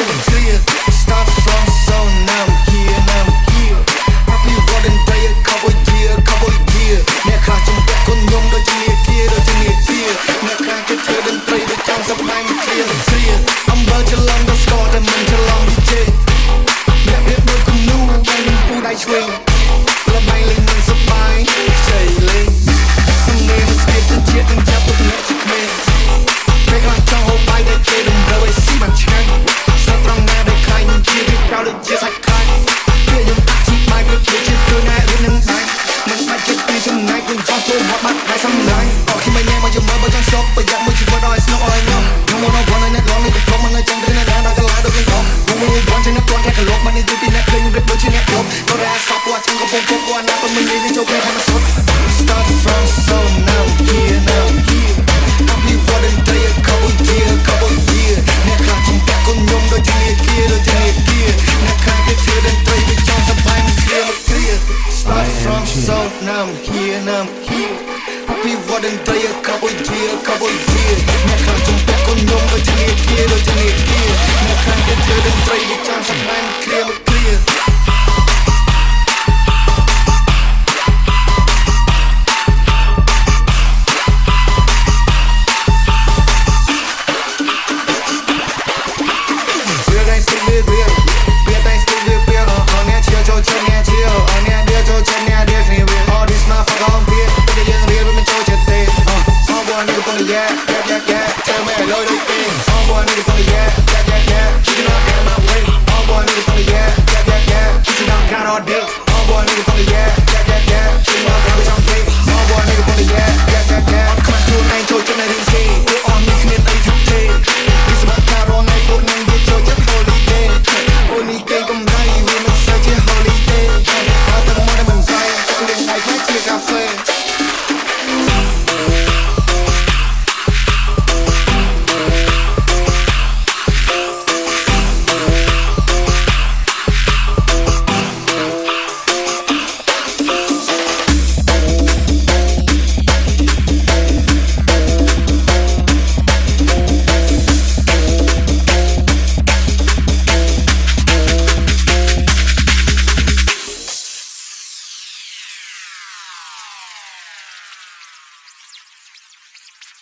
clear. Start from so now I'm here, now I'm here. Happy golden day, a couple year. Nè khá trong vẹn con nhung đôi chân nghề kia. Nè khá cái thơ đến tay với trang sắp anh clear. Ông bơ cho lòng đó score để mình cho lòng đi chê. Nè biết đôi con nu, bay mình phu đai swing. Là bay lên mình sắp bay, chạy lên. Xong nghe mà skip đến chết đến chấp được nét chiếc mê. Mấy khá trong hồ bay để chê đừng rơi với xí bàn chanh. Sao trong nè để khai nhìn chia biết cao được chia sạch khai. Phía những tác chí bay bước phía trên cơ nè đến nâng đánh. Mình phải chết đi trong ngày cùng trong tôi hoặc bắt hai xăm lại. Khi mà nghe mà dùng mơ bởi trong shop bởi dạng môi trường vào đòi snow oil nhau. Không muốn nó quan này nét lón nên cực không mà người trong thế này đã cái lá được lên không. Không muốn quan trên nét quan kẹt lột mà nên tôi tin nét lên những đôi trên nét lột. Có ra shop qua trong cái phong qua nát còn mình đi lên châu kê thay mà sốt. Start from so now here, now here. Happy golden day, a couple year. Nè khá trong vẹn con nhung đôi chân nghề kia. Nè khá cái thơ đến tay với trong sắp bay mình clear. Start from so now I'm here, now I'm here. Happy golden day, a couple year. Nè khá trong vẹn con nhung đôi chân nghề kia. Nè khá cái thơ đến tay với trong sắp bay mình clear. Yeah, tell me hello.